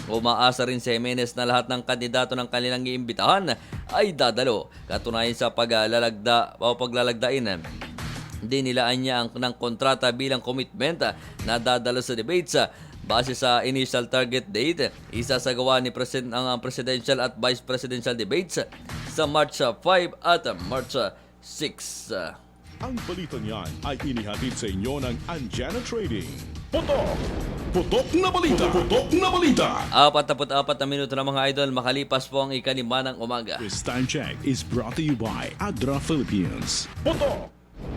Umaasa rin si Jimenez na lahat ng kandidato ng kanilang iimbitahan ay dadalo, katunayan sa paglalagdain Dinilaan niya ang ng kontrata bilang commitment na dadalo sa debates. Base sa initial target date, isasagawa ni ang presidential at vice presidential debates sa March 5 at March 6. Ang balitang yan ay inihatid sa inyo ng Anjana Trading. Putok! Putok na balita! Putok na balita! 44 na minuto na mga idol, makalipas po ang ika-5 ng umaga. This time check is brought to you by Adra Philippines. Putok!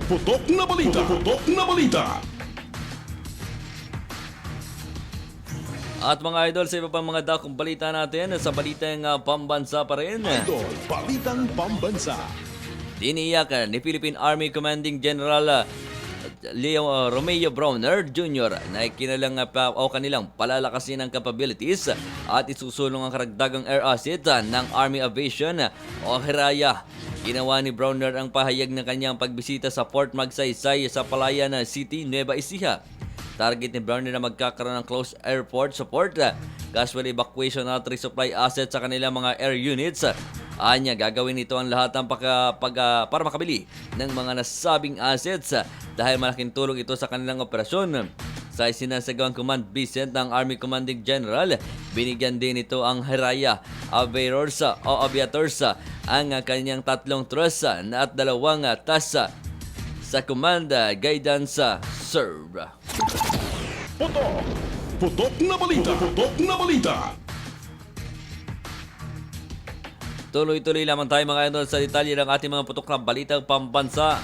Putok na balita! Putok na balita! At mga idol, sa iba pang mga dakong balita natin, sa balitang pambansa pa rin. Idol, balitang pambansa. Tiniyak ni Philippine Army Commanding General Romeo Browner Jr. na kanilang palalakasin ang capabilities at isusulong ang karagdagang air asset ng Army Aviation o HIRAYA. Ginawa ni Browner ang pahayag ng kanyang pagbisita sa Fort Magsaysay sa Palayan City, Nueva Ecija. Target ni Browner na magkakaroon ng close airport support, casual evacuation at resupply assets sa kanilang mga air units. Anya, gagawin ito ang lahat ng para makabili ng mga nasabing assets dahil malaking tulong ito sa kanilang operasyon. Sa isinasagawang command visit ng Army Commanding General, binigyan din ito ang HIRAYA Aviators ang kanyang 3 truss at 2 TAS sa Command Guidance Serve. Putok! Putok na balita! Putok na balita! Tuloy-tuloy lamang tayo mga idol sa detalye ng ating mga putok na balitang pambansa.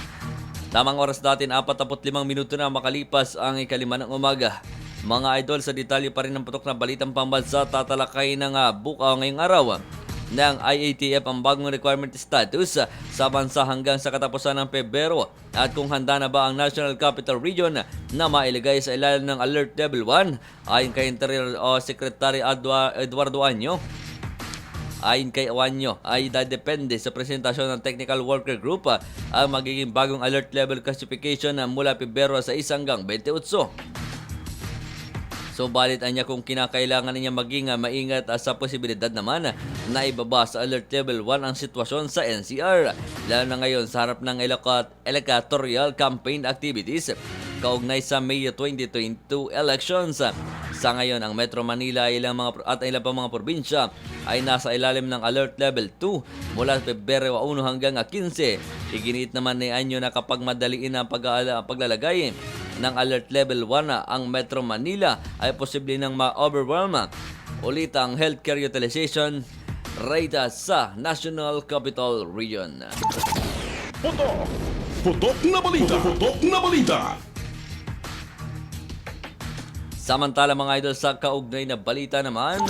Tamang oras natin, 45 minuto na makalipas ang ika-5 ng umaga. Mga idol, sa detalye pa rin ng putok na balitang pambansa, tatalakay ng ngayong araw ng IATF ang bagong requirement status sa bansa hanggang sa katapusan ng Pebrero at kung handa na ba ang National Capital Region na mailagay sa ilalim ng Alert Level 1 ayon kay Interior Secretary Eduardo Año. Ayon kay Año ay dadepende sa presentasyon ng Technical Worker Group ang magiging bagong alert level classification mula Pebrero 6 hanggang 28. Subalit anya kung kinakailangan niya maging maingat sa posibilidad naman na ibaba sa Alert Level 1 ang sitwasyon sa NCR, lalo na ngayon sa harap ng electoral campaign activities kaugnay sa May 2022 elections. Sa ngayon, ang Metro Manila ilang pang mga probinsya ay nasa ilalim ng Alert Level 2 mula Pebrero 1 hanggang 15. Iginiit naman ni Anyo na kapag madaliin ang paglalagay ng Alert Level 1 ang Metro Manila ay posible nang ma-overwhelm ulit ang healthcare utilization rate sa National Capital Region. Putok! Putok na balita! Putok na balita! Samantala mga idol, sa kaugnay na balita naman,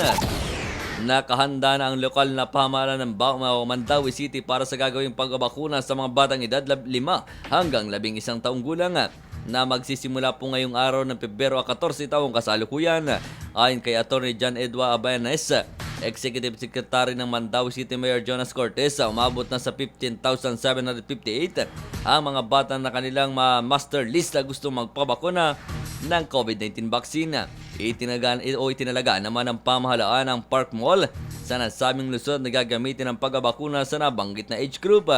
nakahanda na ang lokal na pamahalaan ng Mandawi City para sa gagawing pagbabakuna sa mga batang edad 5 hanggang 11 taong gulang na magsisimula po ngayong araw ng Pebrero 14 taong kasalukuyan. Ayon kay Attorney John Edwa Abayanes, Executive Secretary ng Mandawi City Mayor Jonas Cortez, umabot na sa 15,758 ang mga bata na kanilang master list na gusto magpabakuna ng COVID-19 vaccine. Itinalaga naman ng pamahalaan ng Park Mall sa nasabing Luzon na gagamitin ang pagbabakuna sa nabanggit na age group.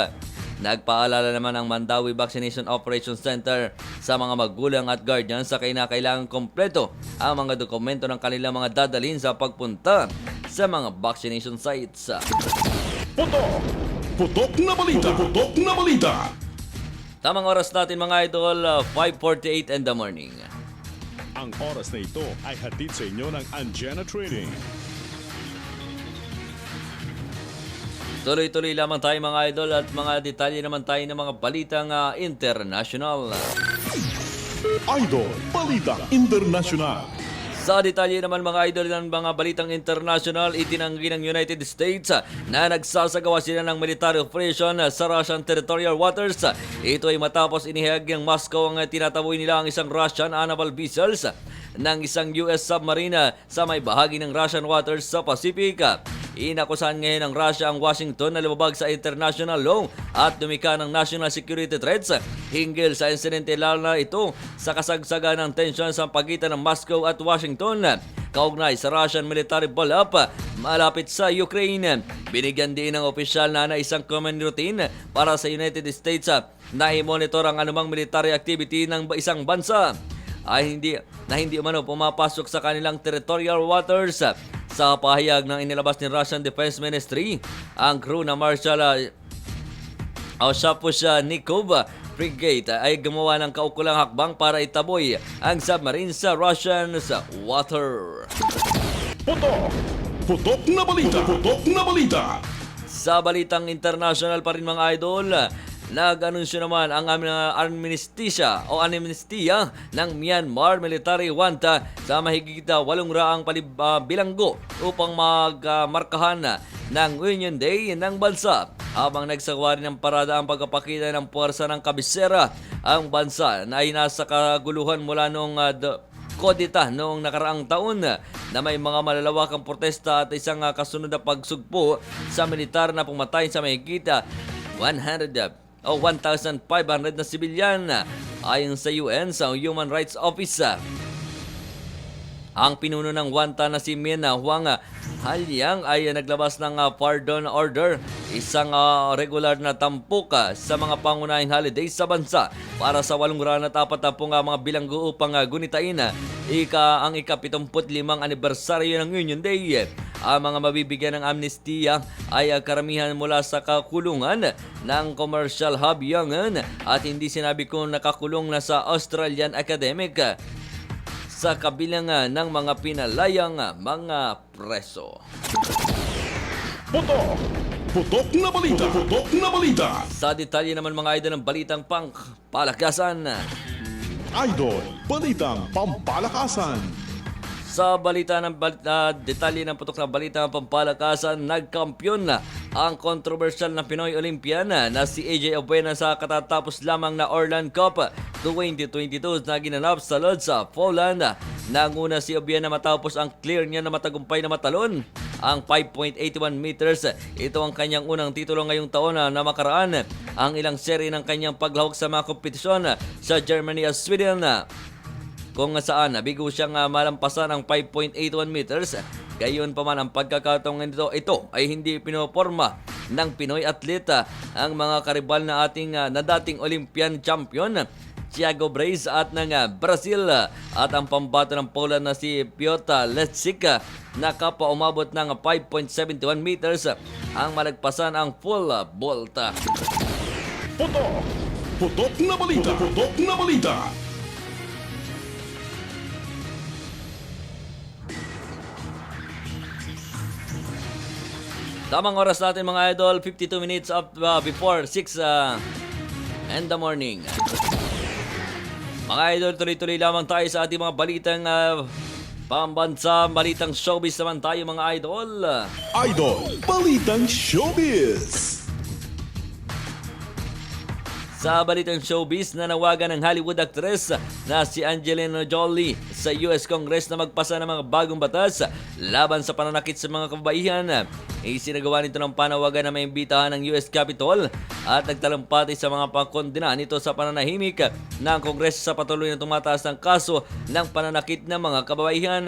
Nagpaalala naman ang Mandawi Vaccination Operations Center sa mga magulang at guardians sa kinakailangang kompleto ang mga dokumento ng kanilang mga dadalhin sa pagpunta sa mga vaccination sites. Putok! Putok na balita! Putok na balita! Tamang oras natin mga idol, 5:48 in the morning. Ang oras na ito ay hatid sa inyo ng Anjana Trading. Tuloy-tuloy lamang tayo mga idol at mga detalye naman tayo ng mga balitang international. Idol, Balitang International. Sa detalye naman mga idol ng mga balitang international, itinanggi ng United States na nagsasagawa sila ng military operation sa Russian territorial waters. Ito ay matapos inihayag ng Moscow ang tinataboy nila ang isang Russian naval vessels ng isang US submarine sa may bahagi ng Russian waters sa Pacific. Inakusahan ngayon ng Russia ang Washington na lumabag sa international law at lumika ng national security threats hinggil sa insidente, lalo na ito sa kasagsagan ng tensyon sa pagitan ng Moscow at Washington. kaugnay sa Russian military buildup malapit sa Ukraine. Binigyan din ng opisyal na isang common routine para sa United States na i-monitor ang anumang military activity ng isang bansa ay hindi umano pumapasok sa kanilang territorial waters. Sa pahayag ng inilabas ni Russian Defense Ministry, ang crew na Marshal Shapushnikov Frigate ay gumawa ng kaukulang hakbang para itaboy ang submarine sa Russian water. Putok na balita! Putok na balita! Sa balitang international pa rin mga idol, nag-anunsyo naman ang amnestia ng Myanmar military junta sa mahigit 800 bilanggo upang magmarkahan ng Union Day ng bansa. Habang nagsagawa rin ng parada ang pagpapakita ng puwersa ng kabisera, ang bansa na ay nasa kaguluhan mula noong kodita noong nakaraang taon na may mga malalawakang protesta at isang kasunod na pagsugpo sa militar na pumatay sa mahigit 1,500 na sibilyan ayon sa UN sa Human Rights Office. Ang pinuno ng junta na si Min Aung Hlaing ay naglabas ng pardon order, isang regular na tampok sa mga pangunahing holidays sa bansa para sa 840 mga bilanggo upang gunitain ang ika-75 anibersaryo ng Union Day. Ang mga mabibigyan ng amnestia ay karamihan mula sa kakulungan ng commercial hub Yangon at hindi sinabi kung nakakulong na sa Australian academic sa kabilang ng mga pinalayang mga preso. Putok na balita! Putok na balita! Sa detalye naman mga idol ng balitang pangpalakasan. Idol, balitang pampalakasan. Sa balita ng detalye ng putok na balita ng pampalakasan, nagkampiyon na ang controversial na Pinoy Olympian na si AJ Abuena sa katatapos lamang na Orland Cup 2022 na ginanap sa Lodz, Poland. Nanguna si Abuena matapos ang clear niya na matagumpay na matalon ang 5.81 meters. Ito ang kanyang unang titulo ngayong taon na makaraan ang ilang seri ng kanyang paglahok sa mga kompetisyon sa Germany at Sweden, kung saan bigo siyang malampasan ang 5.81 meters. Gayon pa man ang pagkakataong ito ay hindi pinoporma ng Pinoy atleta. Ang mga karibal na dating Olympian champion Thiago Braz at ng Brazil at ang pambato ng Poland na si Piotr Lecik na kapwa umabot ng 5.71 meters ang malagpasan ang full vault. Putok na balita! Putok na balita! Tamang oras natin mga idol, 52 minutes before 6 in the morning. Mga idol, tuloy-tuloy lamang tayo sa ating mga balitang pambansa, balitang showbiz naman tayo mga idol. Idol, balitang showbiz. Sa balitang showbiz, nanawagan ng Hollywood actress na si Angelina Jolie sa US Congress na magpasa ng mga bagong batas laban sa pananakit sa mga kababaihan. Isinagawa nito ng panawagan na may imbitahan ng US Capitol at nagtalumpati sa mga pagkondena nito sa pananahimik ng Kongreso sa patuloy na tumataas ng kaso ng pananakit ng mga kababaihan.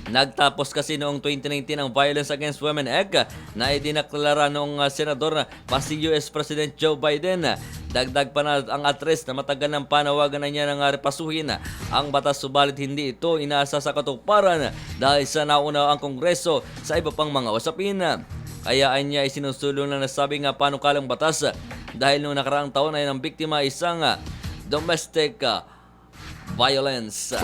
Nagtapos kasi noong 2019 ang Violence Against Women Act na idinaklara noong senador pa si US President Joe Biden. Dagdag pa na ang atres na matagal ng panawagan na niya ng repasuhin ang batas, subalit hindi ito inaasa sa katuparan dahil sa nauna ang Kongreso sa iba pang mga usapin. Kayaan niya ay sinusulong na nasabing panukalang batas dahil noong nakaraang taon ay ang biktima isang domestic violence.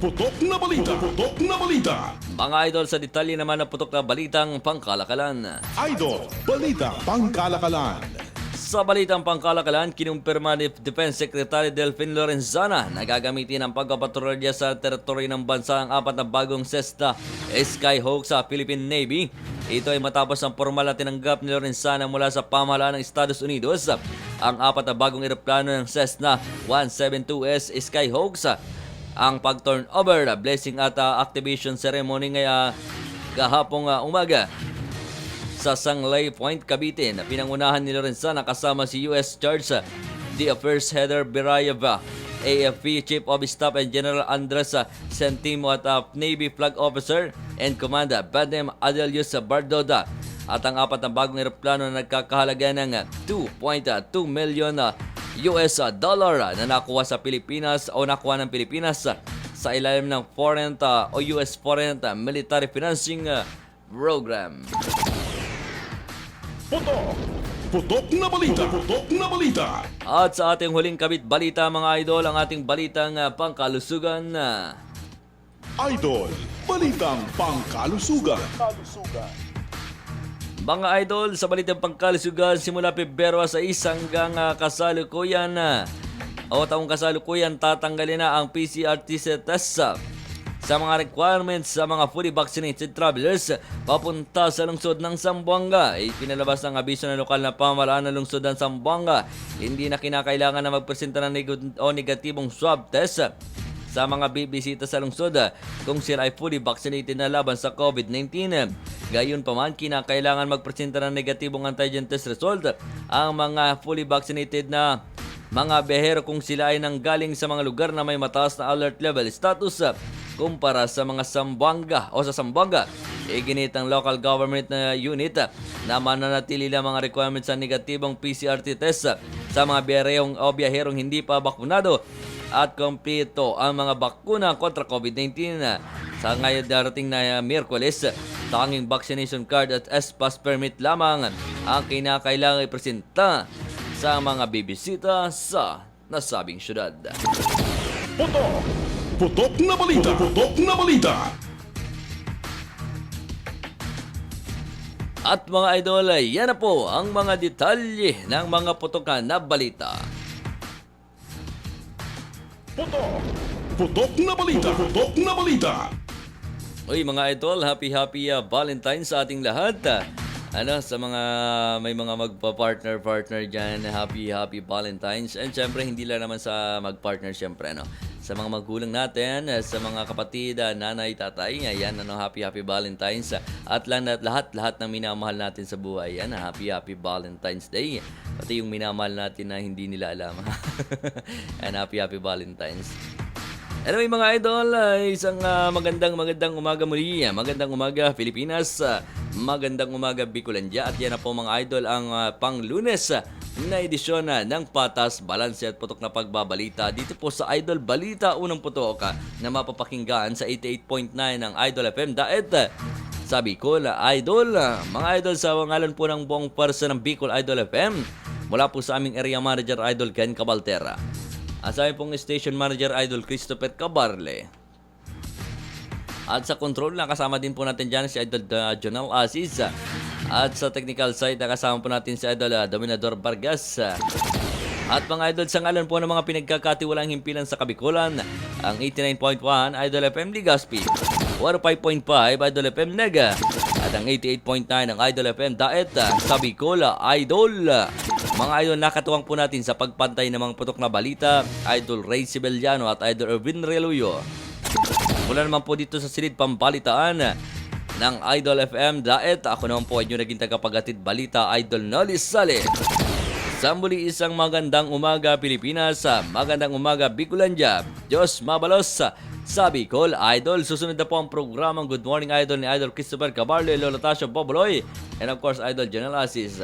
Putok na balita! Putok na balita! Mga idol, sa detalye naman ng putok na balitang pangkalakalan. Idol, balita pangkalakalan. Sa balitang pangkalakalan, kinumpirma ni Defense Secretary Delfin Lorenzana na gagamitin ang pagpapatrolya sa teritoryo ng bansa ang 4 na bagong Cessna Skyhawk sa Philippine Navy. Ito ay matapos ang formal na tinanggap ni Lorenzana mula sa pamahalaan ng Estados Unidos ang 4 na bagong eroplano ng Cessna 172S Skyhawks. Ang pag-turnover, blessing at activation ceremony kahapong umaga sa Sanglay Point, Cavite na pinangunahan ni Lorenzana kasama si U.S. Charge the Affairs Heather Beraeva AFP Chief of Staff and General Andres Centimo at Navy Flag Officer and Commander Badem Adelius Bardoda. At ang 4 na bagong eroplano na nagkakahalaga ng $2.2 million US dollar na nakuha sa Pilipinas o nakuha ng Pilipinas sa ilalim ng foreign o US Foreign Military Financing Program. Putok na balita! Putok na balita! At sa ating huling kabit balita mga idol, ang ating balitang pangkalusugan. Idol, balitang pangkalusugan. Mga idol, sa balitang pangkalusugan, simula Pebrero 6 hanggang kasalukuyan o taong kasalukuyan, tatanggalin na ang PCR test sa mga requirements sa mga fully vaccinated travelers papunta sa lungsod ng Zamboanga. Ipinalabas ng abiso ng lokal na pamahalaan ng lungsod ng Zamboanga. Hindi na kinakailangan na magpresenta ng negatibong swab test sa mga bibisita sa lungsod kung sila ay fully vaccinated na laban sa COVID-19. Gayon pa man, kinakailangan magpresenta ng negatibong antigen test result ang mga fully vaccinated na mga biyahero kung sila ay nanggaling sa mga lugar na may mataas na alert level status kumpara sa mga Zamboanga o sa Zamboanga. Iginit ang local government na unit na mananatili lang mga requirements sa negatibong PCR test sa mga biyaherong hindi pa bakunado at kompleto ang mga bakuna kontra COVID-19. Sa ngayon darating na Miyerkules, tanging vaccination card at S-Pass permit lamang ang kinakailangan ipresenta sa mga bibisita sa nasabing syudad. Putok na balita! Putok na balita! At mga idol, yan na po ang mga detalye ng mga putokan na balita. Putok na balita! Putok na balita! Uy mga idol, happy Valentine's sa ating lahat. Sa mga may mga magpa-partner dyan, happy Valentine's. And syempre, hindi lang naman sa mag-partner syempre, sa mga magulang natin, sa mga kapatid, nanay, tatay, ayan, happy Valentine's. At lahat ng minamahal natin sa buhay, yan, happy Valentine's Day. Pati yung minamahal natin na hindi nila alam. And happy Valentine's. Anyway mga idol, isang magandang umaga muli. Magandang umaga Pilipinas, magandang umaga Bicolandia. At yan na po mga idol ang pang-Lunes na edisyon ng Patas, Balanse at Putok na Pagbabalita dito po sa Idol Balita Unang Putok na mapapakinggan sa 88.9 ng Idol FM Daet sa Bicol. Idol, mga idol, sa ngalan po ng buong pwersa ng Bicol Idol FM, mula po sa aming area manager Idol Ken Cabaltera, asabi pong station manager Idol Christopher Cabarle. At sa control na kasama din po natin dyan si Idol Jonel Aziz. At sa technical side nakasama po natin si Idol Dominador Vargas. At mga idol, sa ngalan po ng mga pinagkakatiwalang himpilan sa Kabikulan, ang 89.1 Idol FM Legazpi, 105.5 Idol FM Nega, at ang 88.9 ng Idol FM Daet sa Bicol. Idol, mga idol, nakatuwang po natin sa pagpantay ng mga putok na balita, Idol Ray Sibeliano at Idol Erwin Reluyo. Mula naman po dito sa silid pambalitaan ng Idol FM Daet, ako naman po inyo naging tagapaghatid balita, Idol Noli Sale. Sa muli, isang magandang umaga Pilipinas, magandang umaga Bicolandia, Diyos mabalos sa Bicol. Idol, susunod na po ang programang Good Morning Idol ni Idol Christopher Cabarle, Lola Tasha Boboloy, and of course Idol Jonel Aziz.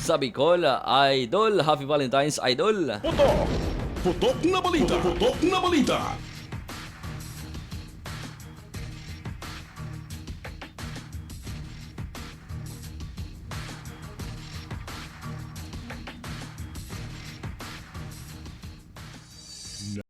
Sa Bicol, Idol, happy Valentine's Idol. Putok na balita! Putok na balita!